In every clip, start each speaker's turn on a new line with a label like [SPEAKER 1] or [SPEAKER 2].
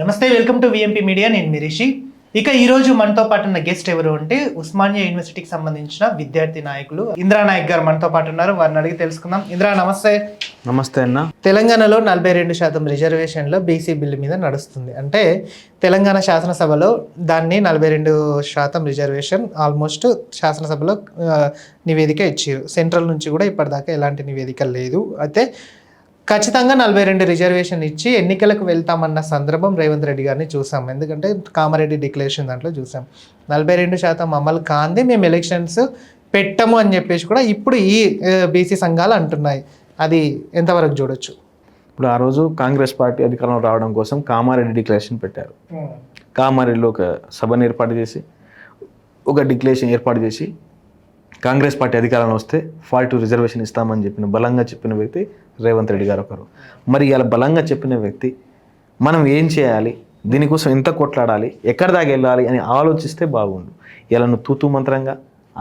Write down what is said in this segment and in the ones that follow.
[SPEAKER 1] నమస్తే, welcome to విఎంపీ media. నేను మీ రిషి. ఇక ఈరోజు మనతో పాటు ఉన్న గెస్ట్ ఎవరు అంటే ఉస్మానియా యూనివర్సిటీకి సంబంధించిన విద్యార్థి నాయకులు ఇంద్రా నాయక్ గారు మనతో పాటు ఉన్నారు. వారిని అడిగి తెలుసుకుందాం. ఇంద్రా, నమస్తే.
[SPEAKER 2] నమస్తే అన్న.
[SPEAKER 1] తెలంగాణలో 42% రిజర్వేషన్లో బీసీ బిల్లు మీద నడుస్తుంది. అంటే తెలంగాణ శాసనసభలో దాన్ని 42% రిజర్వేషన్ ఆల్మోస్ట్ శాసనసభలో నివేదిక ఇచ్చారు. సెంట్రల్ నుంచి కూడా ఇప్పటిదాకా ఎలాంటి నివేదిక లేదు. అయితే ఖచ్చితంగా 42 రిజర్వేషన్ ఇచ్చి ఎన్నికలకు వెళ్తామన్న సందర్భం రేవంత్ రెడ్డి గారిని చూసాం. ఎందుకంటే కామారెడ్డి డిక్లరేషన్ దాంట్లో చూసాం 42% అమలు కాంది, మేము ఎలక్షన్స్ పెట్టము అని చెప్పేసి కూడా ఇప్పుడు ఈ బీసీ సంఘాలు అంటున్నాయి. అది ఎంతవరకు చూడొచ్చు?
[SPEAKER 2] ఇప్పుడు ఆ రోజు కాంగ్రెస్ పార్టీ అధికారంలో రావడం కోసం కామారెడ్డి డిక్లరేషన్ పెట్టారు. కామారెడ్డిలో ఒక సభను ఏర్పాటు చేసి ఒక డిక్లరేషన్ ఏర్పాటు చేసి కాంగ్రెస్ పార్టీ అధికారంలో వస్తే 42 రిజర్వేషన్ ఇస్తామని బలంగా చెప్పిన వ్యక్తి రేవంత్ రెడ్డి గారు ఒకరు. మరి ఇలా బలంగా చెప్పిన వ్యక్తి మనం ఏం చేయాలి, దీనికోసం ఎంత కొట్లాడాలి, ఎక్కడి దాకా వెళ్ళాలి అని ఆలోచిస్తే బాగుండు. ఇలా నువ్వు తూతూ మంత్రంగా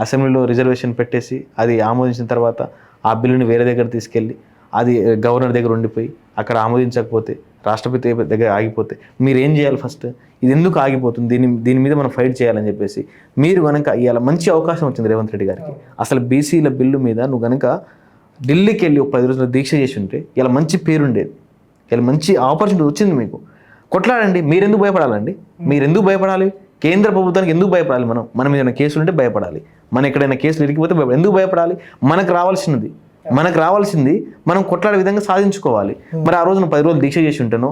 [SPEAKER 2] అసెంబ్లీలో రిజర్వేషన్ పెట్టేసి అది ఆమోదించిన తర్వాత ఆ బిల్లుని వేరే దగ్గర తీసుకెళ్ళి అది గవర్నర్ దగ్గర ఉండిపోయి అక్కడ ఆమోదించకపోతే రాష్ట్రపతి దగ్గర ఆగిపోతే మీరు ఏం చేయాలి? ఫస్ట్ ఇది ఎందుకు ఆగిపోతుంది, దీని మీద మనం ఫైట్ చేయాలని చెప్పేసి మీరు కనుక ఇవాళ మంచి అవకాశం వచ్చింది రేవంత్ రెడ్డి గారికి. అసలు బీసీల బిల్లు మీద నువ్వు కనుక ఢిల్లీకి వెళ్ళి ఒక 10 రోజులు దీక్ష చేసి ఉంటే ఇలా మంచి పేరుండేది. ఇలా మంచి ఆపర్చునిటీ వచ్చింది మీకు. కొట్లాడండి. మీరెందుకు భయపడాలండి? మీరెందుకు భయపడాలి? కేంద్ర ప్రభుత్వానికి ఎందుకు భయపడాలి? మనం ఏదైనా కేసులు ఉంటే భయపడాలి. మనం ఎక్కడైనా కేసులు ఇరికిపోతే ఎందుకు భయపడాలి? మనకు రావాల్సింది మనం కొట్లాడే విధంగా సాధించుకోవాలి. మరి ఆ రోజు నువ్వు 10 రోజులు దీక్ష చేసి ఉంటాను,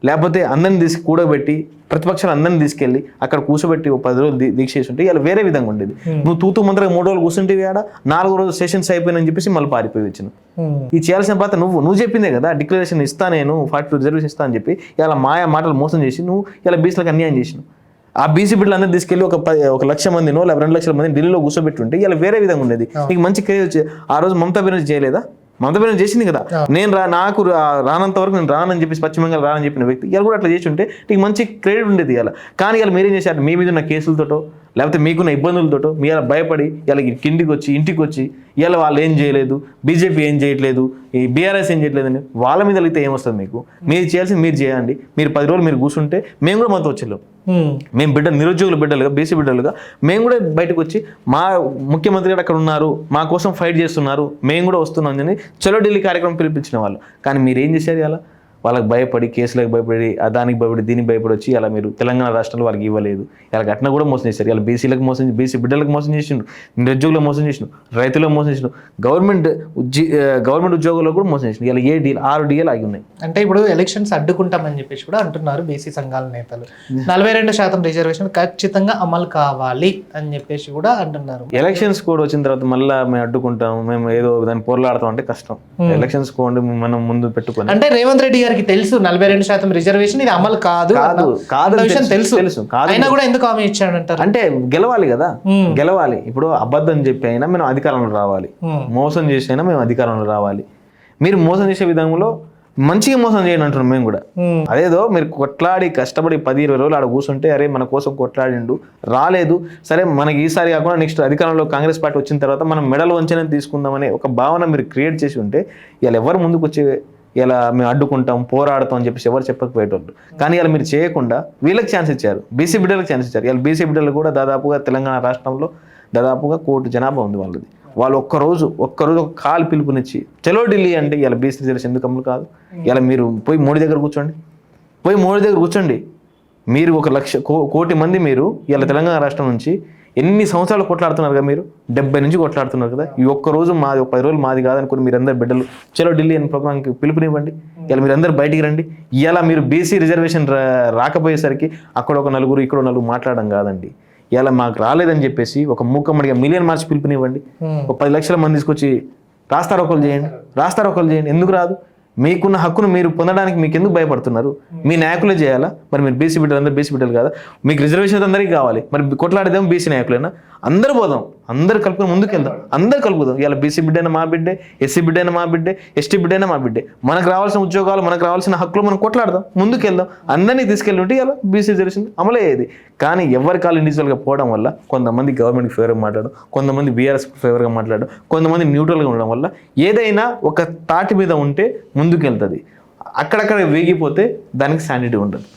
[SPEAKER 2] లేకపోతే అందరిని కూడబెట్టి ప్రతిపక్షాలు అందరిని తీసుకెళ్ళి అక్కడ కూర్చోబెట్టి 10 రోజులు దీక్ష చేసి ఉంటే ఇలా వేరే విధంగా ఉండేది. నువ్వు తూతూ మంత్రంగా 3 రోజులు కూర్చుంటే ఆడ 4వ రోజు సెషన్స్ అయిపోయినని చెప్పేసి మళ్ళీ పారిపోయి వచ్చిన ఇది చేయాల్సిన బాధ నువ్వు చెప్పిందే కదా. డిక్లరేషన్ ఇస్తా, నేను 42 రిజర్వేషన్ ఇస్తా అని చెప్పి ఇలా మాయా మాటలు మోసం చేసి నువ్వు ఇలా బీసీలకు అన్యాయం చేసినావు. ఆ బీసీ బిడ్డలు అందరూ తీసుకెళ్ళి ఒక 1,00,000 మందినో లేదా 2 లక్షల మందిని ఢిల్లీలో కూర్చోబెట్టుంటే ఇలా వేరే విధంగా ఉండేది. నీకు మంచి క్రేజ్ వచ్చేది. ఆ రోజు మమతా బెనర్జీ చేయలేదా? మమతా బెనర్జీ చేసింది కదా. నాకు రానంత వరకు నేను రానని చెప్పేసి పశ్చిమ బెంగాల్ రానని చెప్పిన వ్యక్తి ఇలా కూడా అట్లా చేసి ఉంటే నీకు మంచి క్రెడిట్ ఉండేది. ఇలా కానీ ఇలా మీరేం చేశారు? మీ మీద ఉన్న కేసులతోటో లేకపోతే మీకున్న ఇబ్బందులతోటో మీ ఇలా భయపడి ఇలా ఇంటికి వచ్చి ఇలా వాళ్ళు ఏం చేయలేదు, బీజేపీ ఏం చేయట్లేదు, ఈ బీఆర్ఎస్ ఏం చేయట్లేదని వాళ్ళ మీద వెళితే ఏమొస్తుంది? మీరు చేయాల్సింది మీరు చేయండి. మీరు 10 రోజులు మీరు కూర్చుంటే మేము కూడా మాతో వచ్చేళ్ళం. మేము నిరుద్యోగుల బిడ్డలుగా, బీసీ బిడ్డలుగా మేము కూడా బయటకు వచ్చి మా ముఖ్యమంత్రి గారు అక్కడ ఉన్నారు, మా కోసం ఫైట్ చేస్తున్నారు, మేము కూడా వస్తున్నాం అని చలో ఢిల్లీ కార్యక్రమం పిలిపించిన వాళ్ళు. కానీ మీరు ఏం చేశారు? ఇలా వాళ్ళకి భయపడి, కేసులకు భయపడి, దానికి భయపడి, దీనికి భయపడి వచ్చి అలా మీరు తెలంగాణ రాష్ట్రంలో వాళ్ళకి ఇవ్వలేదు. ఇలా ఘటన కూడా మోసం చేశారు. ఇలా బీసీలకు మోసం, బీసీ బిడ్డలకు మోసం చేసిండు, నిరుద్యోగులకు మోసం చేసిండు, రైతులకు మోసం చేసిండు, గవర్నమెంట్ ఉద్యోగులకు కూడా మోసం చేసిండు. ఇలా 6 DL ఆగి ఉన్నాయి.
[SPEAKER 1] అంటే ఇప్పుడు ఎలక్షన్స్ అడ్డుకుంటామని చెప్పేసి కూడా అంటున్నారు బీసీ సంఘాల నేతలు. 42% రిజర్వేషన్ ఖచ్చితంగా అమలు కావాలి అని చెప్పేసి కూడా అంటున్నారు.
[SPEAKER 2] ఎలక్షన్స్ కోడ్ వచ్చిన తర్వాత మళ్ళీ మేము అడ్డుకుంటాం, మేము ఏదో దాన్ని పోరాడతాం అంటే కష్టం. ఎలక్షన్స్ కోడ్ మనం ముందు పెట్టుకుని
[SPEAKER 1] అంటే రేవంత్ రెడ్డి గారికి తెలుసు 42% రిజర్వేషన్ ఇది అమలు కాదు తెలుసు. అయినా కూడా ఎందుకు హామీ ఇచ్చాడంటారు?
[SPEAKER 2] అంటే గెలవాలి కదా, గెలవాలి. ఇప్పుడు అబద్ధం చెప్పి అయినా మేము అధికారంలో రావాలి, మోసం చేసి అయినా మేము అధికారంలో రావాలి. మీరు మోసం చేసే విధంలో మంచిగా మోసం చేయండి అంటున్నాం మేము కూడా. అదేదో మీరు కొట్లాడి కష్టపడి 10-20 రోజులు ఆడ కూర్చుంటే అరే మన కోసం కొట్లాడిండు, రాలేదు, సరే మనకి ఈసారి కాకుండా నెక్స్ట్ అధికారంలో కాంగ్రెస్ పార్టీ వచ్చిన తర్వాత మనం మెడల్ వంచనే తీసుకుందామనే ఒక భావన మీరు క్రియేట్ చేసి ఉంటే ఇలా ఎవరు ముందుకు వచ్చే ఇలా మేము అడ్డుకుంటాం, పోరాడతాం అని చెప్పేసి ఎవరు చెప్పకపోయేటోళ్ళు. కానీ ఇలా మీరు చేయకుండా వీళ్ళకి ఛాన్స్ ఇచ్చారు, బీసీ బిడ్డలకు ఛాన్స్ ఇచ్చారు. ఇలా బీసీ బిడ్డలు కూడా దాదాపుగా తెలంగాణ రాష్ట్రంలో దాదాపుగా 1 కోటి జనాభా ఉంది వాళ్ళది. వాళ్ళు ఒక్కరోజు ఒక కాలు పిలుపునిచ్చి చలో ఢిల్లీ అంటే ఇలా బీసీ రిజర్వేషన్ ఎందుకు అమలు కాదు? ఇలా మీరు పోయి మోడీ దగ్గర కూర్చోండి. మీరు 1 కోటి మంది మీరు ఇలా తెలంగాణ రాష్ట్రం నుంచి ఎన్ని సంవత్సరాలు కొట్లాడుతున్నారు కదా, మీరు 70 నుంచి కొట్లాడుతున్నారు కదా. ఈ ఒక్కరోజు మాది, 10 రోజులు మాది కాదనుకుని మీరందరూ బిడ్డలు చలో ఢిల్లీ అని ప్రోగ్రాంకి పిలుపునివ్వండి. ఇలా మీరందరూ బయటికి రండి. ఇలా మీరు బీసీ రిజర్వేషన్ రాకపోయేసరికి అక్కడ ఒక 4 ఇక్కడ 4 మాట్లాడడం కాదండి. ఇలా మాకు రాలేదని చెప్పేసి ఒక మూకమ్మడిగా మిలియన్ మార్చి పిలుపునివ్వండి. ఒక 10 లక్షల మంది తీసుకొచ్చి రాస్తారోకోలు చేయండి. ఎందుకు రాదు? మీకున్న హక్కును మీరు పొందడానికి మీకు ఎందుకు భయపడుతున్నారు? మీ నాయకులే చేయాలా? మరి మీరు బీసీ బిడ్డలు, అందరూ బీసీ బిడ్డలు కదా, మీకు రిజర్వేషన్ అందరికీ కావాలి. మరి కొట్లాడేదేమో బీసీ నాయకులైనా, అందరూ పోదాం, అందరు కలుపుకొని ముందుకు వెళ్దాం, అందరు కలుపుదాం. ఇలా బీసీ బిడ్డైనా మా బిడ్డే, ఎస్సీ బిడ్డైనా మా బిడ్డే, ఎస్టీ బిడ్డైనా మా బిడ్డే. మనకు రావాల్సిన ఉద్యోగాలు, మనకు రావాల్సిన హక్కులు మనం కొట్లాడదాం, ముందుకు వెళ్దాం. అందరినీ తీసుకెళ్ళి ఉంటే ఇలా బీసీ రిజర్వేషన్ అమలయ్యేది. కానీ ఎవరి కాళ్ళు ఇండివిజువల్గా పోవడం వల్ల కొంతమంది గవర్నమెంట్కి ఫేవర్గా మాట్లాడడం, కొంతమంది బీఆర్ఎస్ ఫేవర్గా మాట్లాడడం, కొంతమంది న్యూట్రల్గా ఉండడం వల్ల ఏదైనా ఒక తాటి మీద ఉంటే ముందుకు వెళ్తుంది. అక్కడక్కడ వేగిపోతే దానికి శానిటీ ఉండదు.